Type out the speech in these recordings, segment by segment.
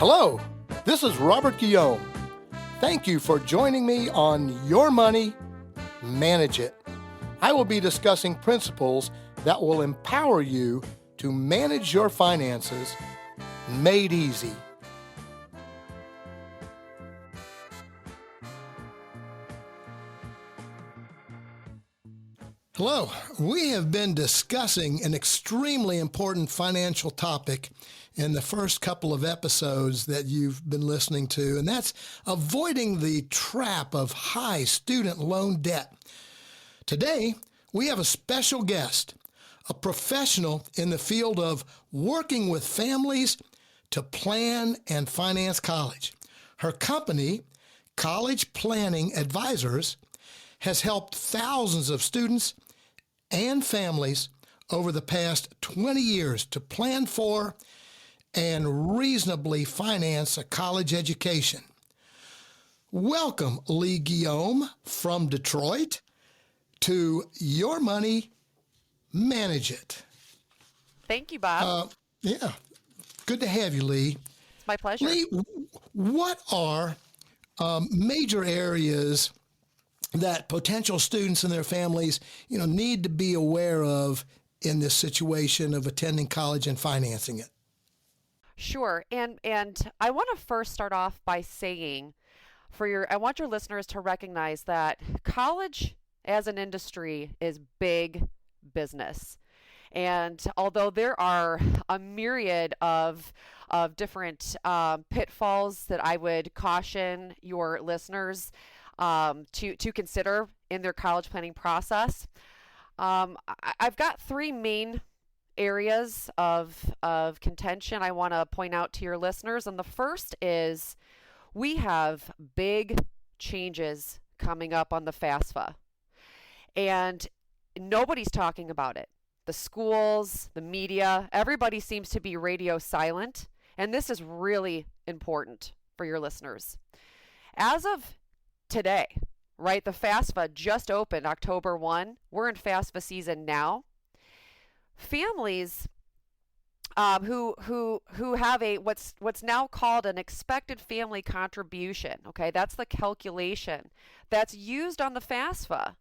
Hello, this is Robert Guillaume. Thank you for joining me on Your Money, Manage It. I will be discussing principles that will empower you to manage your finances made easy. Hello, we have been discussing an extremely important financial topic in the first couple of episodes that you've been listening to, and that's avoiding the trap of high student loan debt. Today, we have a special guest, a professional in the field of working with families to plan and finance college. Her company, College Planning Advisors, has helped thousands of students and families over the past 20 years to plan for and reasonably finance a college education. Welcome, Leigh Guillaume from Detroit, to Your Money, Manage It. Thank you, Bob. Yeah, good to have you, Leigh. It's my pleasure. Leigh, what are major areas that potential students and their families, need to be aware of in this situation of attending college and financing it? Sure. And I want to first start off by saying I want your listeners to recognize that college as an industry is big business. And although there are a myriad of different pitfalls that I would caution your listeners to consider in their college planning process, I've got three main areas of contention I want to point out to your listeners. And the first is we have big changes coming up on the FAFSA, and nobody's talking about it. The schools, the media, everybody seems to be radio silent, and this is really important for your listeners. As of today, right, the FAFSA just opened October 1. We're in FAFSA season now. Families who have what's now called an expected family contribution, okay, that's the calculation that's used on the FAFSA,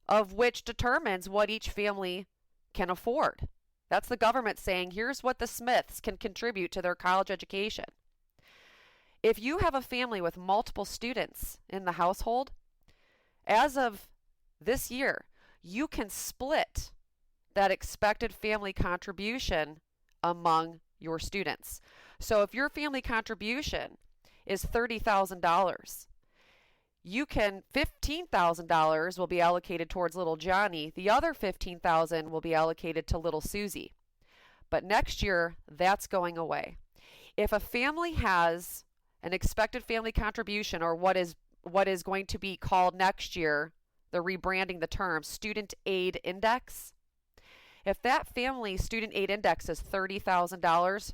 of which determines what each family can afford. That's the government saying, here's what the Smiths can contribute to their college education. If you have a family with multiple students in the household, as of this year, you can split that expected family contribution among your students. So if your family contribution is $30,000, $15,000 will be allocated towards little Johnny. The other $15,000 will be allocated to little Susie. But next year, that's going away. If a family has an expected family contribution, or what is going to be called next year, they're rebranding the term, student aid index. If that family student aid index is $30,000,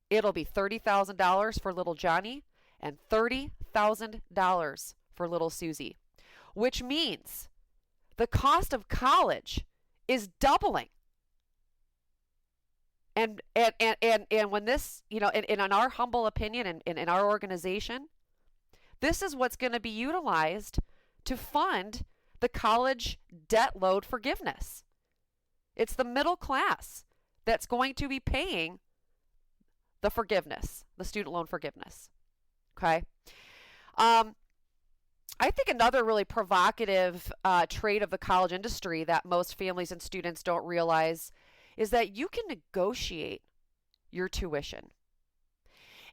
it'll be $30,000 for little Johnny and $30,000 for little Susie, which means the cost of college is doubling. And when this, in our humble opinion and in our organization, this is what's going to be utilized to fund the college debt load forgiveness. It's the middle class that's going to be paying the forgiveness, the student loan forgiveness. Okay. I think another really provocative trait of the college industry that most families and students don't realize is that you can negotiate your tuition.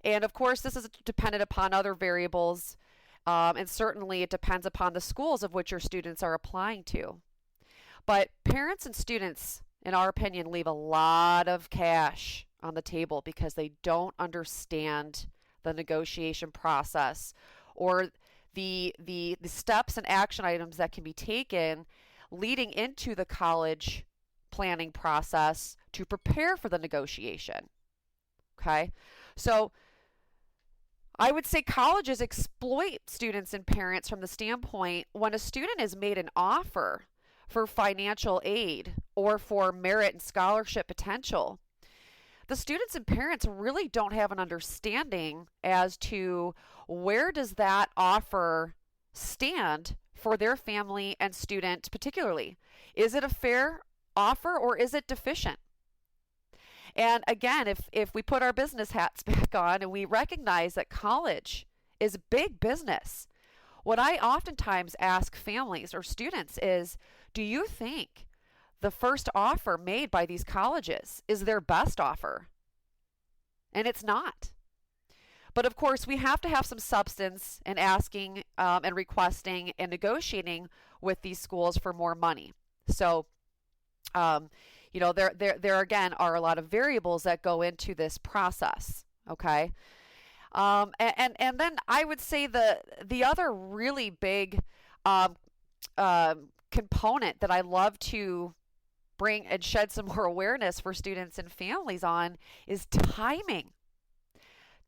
And of course, this is dependent upon other variables, and certainly it depends upon the schools of which your students are applying to. But parents and students, in our opinion, leave a lot of cash on the table because they don't understand the negotiation process or the steps and action items that can be taken leading into the college planning process to prepare for the negotiation. Okay, so I would say colleges exploit students and parents from the standpoint when a student is made an offer for financial aid or for merit and scholarship potential. the students and parents really don't have an understanding as to where does that offer stand for their family and student particularly. Is it a fair offer or is it deficient? And again, if we put our business hats back on and we recognize that college is big business, what I oftentimes ask families or students is, do you think the first offer made by these colleges is their best offer? And it's not. But of course, we have to have some substance in asking and requesting and negotiating with these schools for more money. So, there again are a lot of variables that go into this process. Okay. And then I would say the other really big component that I love to bring and shed some more awareness for students and families on is timing.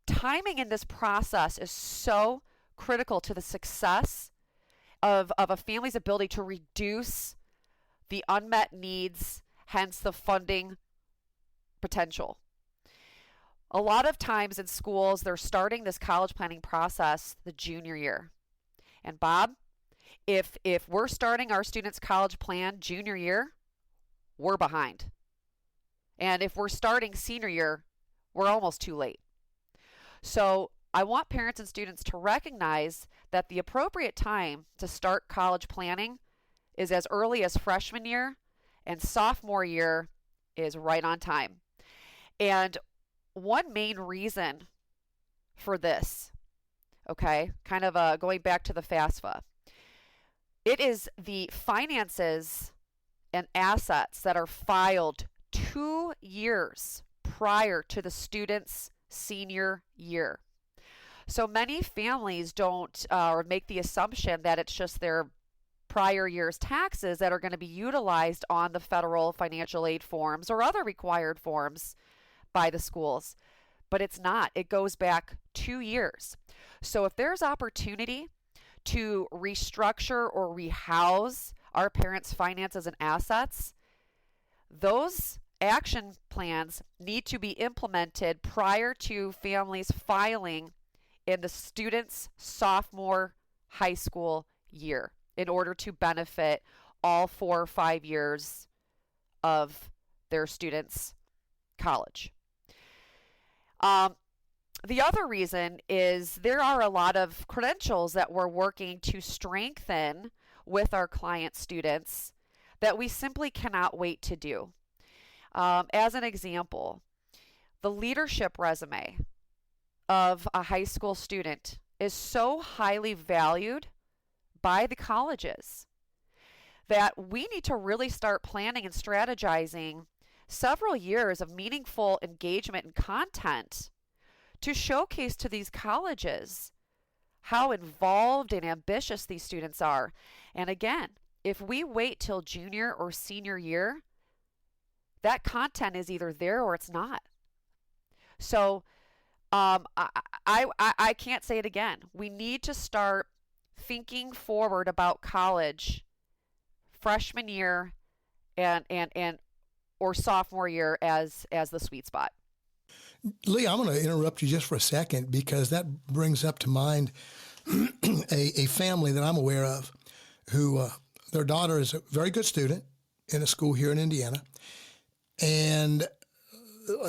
Timing in this process is so critical to the success of a family's ability to reduce the unmet needs, hence the funding potential. A lot of times in schools, they're starting this college planning process the junior year. And Bob, if we're starting our students' college plan junior year, we're behind. And if we're starting senior year, we're almost too late. So I want parents and students to recognize that the appropriate time to start college planning is as early as freshman year, and sophomore year is right on time. And one main reason for this, okay, kind of going back to the FAFSA, it is the finances and assets that are filed 2 years prior to the student's senior year. So many families don't or make the assumption that it's just their prior year's taxes that are going to be utilized on the federal financial aid forms or other required forms by the schools. But it's not. It goes back 2 years. So if there's opportunity to restructure or rehouse our parents' finances and assets, those action plans need to be implemented prior to families filing in the student's sophomore high school year in order to benefit all 4 or 5 years of their students' college. The other reason is there are a lot of credentials that we're working to strengthen with our client students that we simply cannot wait to do. As an example, the leadership resume of a high school student is so highly valued by the colleges that we need to really start planning and strategizing several years of meaningful engagement and content to showcase to these colleges how involved and ambitious these students are. And again, if we wait till junior or senior year, that content is either there or it's not. So I can't say it again. We need to start thinking forward about college freshman year and or sophomore year as the sweet spot. Leigh, I'm going to interrupt you just for a second because that brings up to mind a family that I'm aware of who their daughter is a very good student in a school here in Indiana and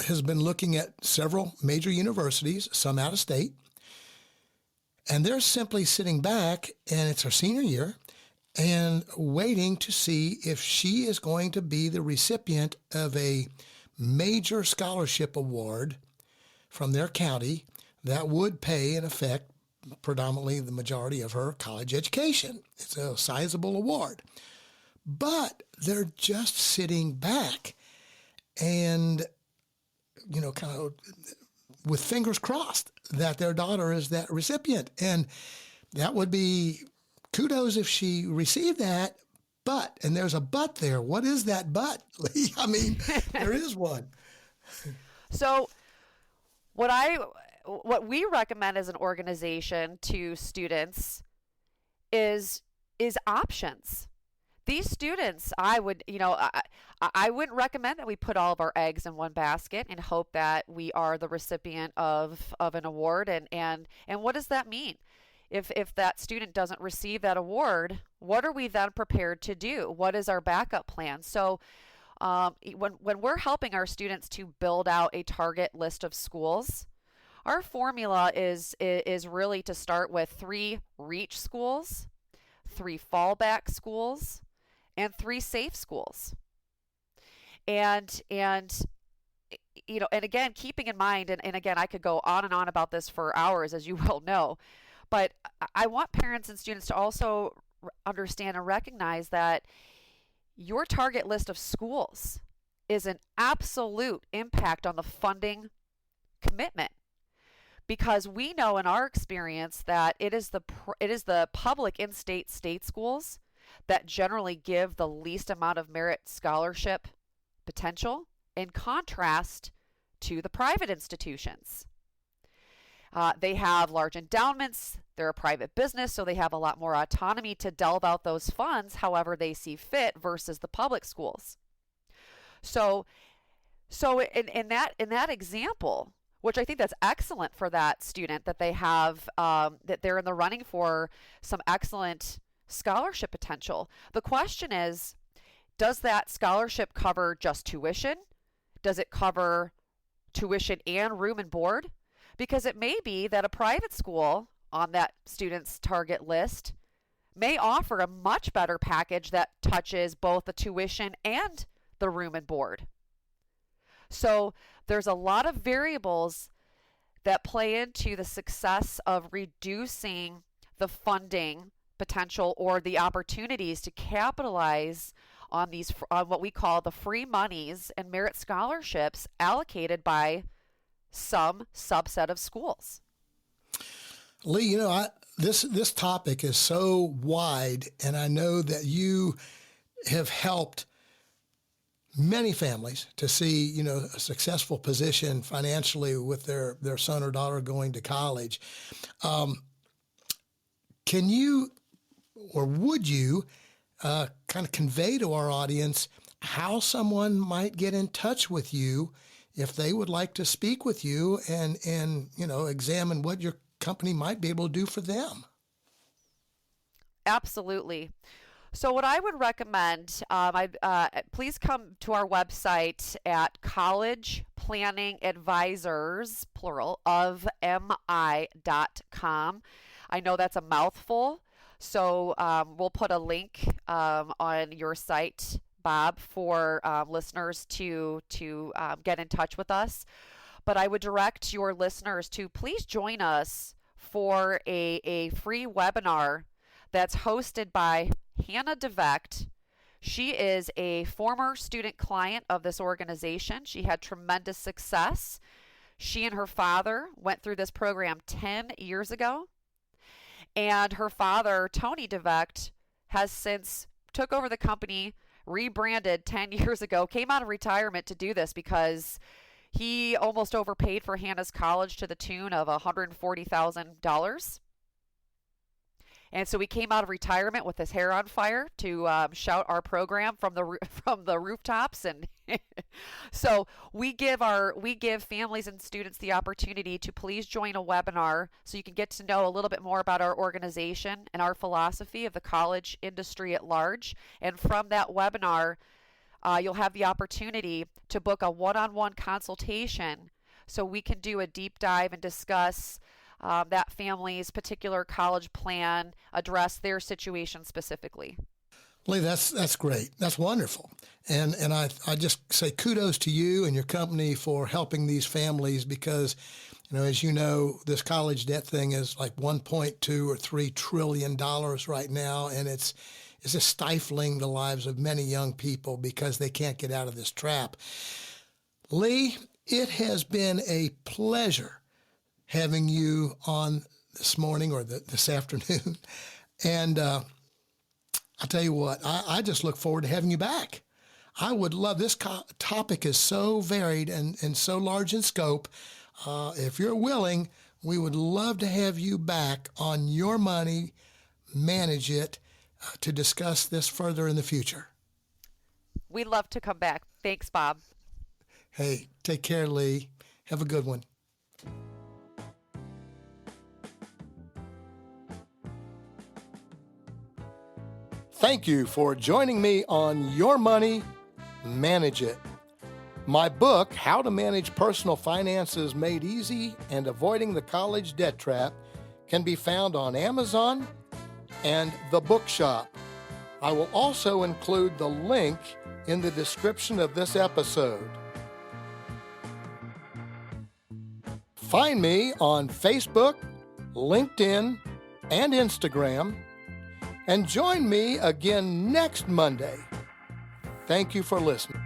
has been looking at several major universities, some out of state, and they're simply sitting back, and it's her senior year, and waiting to see if she is going to be the recipient of a major scholarship award from their county that would pay, in effect, predominantly the majority of her college education. It's a sizable award. But they're just sitting back and, kind of with fingers crossed that their daughter is that recipient. And that would be kudos if she received that. But, and there's a but there. What is that but, Leigh? I mean, there is one. So what we recommend as an organization to students is options. these students, I would, I wouldn't recommend that we put all of our eggs in one basket and hope that we are the recipient of an award. And what does that mean? If that student doesn't receive that award, what are we then prepared to do? What is our backup plan? So when we're helping our students to build out a target list of schools, our formula is really to start with 3 reach schools, 3 fallback schools, and 3 safe schools. And and again, keeping in mind, and again, I could go on and on about this for hours, as you well know, but I want parents and students to also understand and recognize that your target list of schools is an absolute impact on the funding commitment, because we know in our experience that it is the public in-state state schools that generally give the least amount of merit scholarship potential, in contrast to the private institutions. They have large endowments, they're a private business, so they have a lot more autonomy to delve out those funds however they see fit versus the public schools. So in that example, which I think that's excellent for that student, that they have that they're in the running for some excellent scholarship potential. The question is, does that scholarship cover just tuition? Does it cover tuition and room and board? Because it may be that a private school on that student's target list may offer a much better package that touches both the tuition and the room and board. So there's a lot of variables that play into the success of reducing the funding potential or the opportunities to capitalize on what we call the free monies and merit scholarships allocated by some subset of schools. Leigh, this topic is so wide, and I know that you have helped many families to see, a successful position financially with their son or daughter going to college. Can you, or would you, kind of convey to our audience how someone might get in touch with you if they would like to speak with you and examine what your company might be able to do for them? Absolutely. So what I would recommend, please come to our website at College Planning Advisors, plural, of mi.com. I know that's a mouthful, so we'll put a link on your site, Bob, for listeners to get in touch with us. But I would direct your listeners to please join us for a free webinar that's hosted by Hannah DeVect. She is a former student client of this organization. She had tremendous success. She and her father went through this program 10 years ago. And her father, Tony DeVect, has since took over the company, rebranded 10 years ago, came out of retirement to do this because he almost overpaid for Hannah's college to the tune of $140,000. And so he came out of retirement with his hair on fire to shout our program from the rooftops. And so we give families and students the opportunity to please join a webinar so you can get to know a little bit more about our organization and our philosophy of the college industry at large. And from that webinar, you'll have the opportunity to book a one-on-one consultation so we can do a deep dive and discuss that family's particular college plan, address their situation specifically. Leigh, that's great. That's wonderful. And I just say kudos to you and your company for helping these families because, as you know, this college debt thing is like $1.2 or $3 trillion right now, and it's just stifling the lives of many young people because they can't get out of this trap. Leigh, it has been a pleasure having you on this morning or this afternoon. And I'll tell you what, I just look forward to having you back. I would love, this topic is so varied and so large in scope. If you're willing, we would love to have you back on Your Money, Manage It, to discuss this further in the future. We'd love to come back. Thanks, Bob. Hey, take care, Leigh. Have a good one. Thank you for joining me on Your Money, Manage It. My book, How to Manage Personal Finances Made Easy and Avoiding the College Debt Trap, can be found on Amazon and the bookshop. I will also include the link in the description of this episode. Find me on Facebook, LinkedIn, and Instagram, and join me again next Monday. Thank you for listening.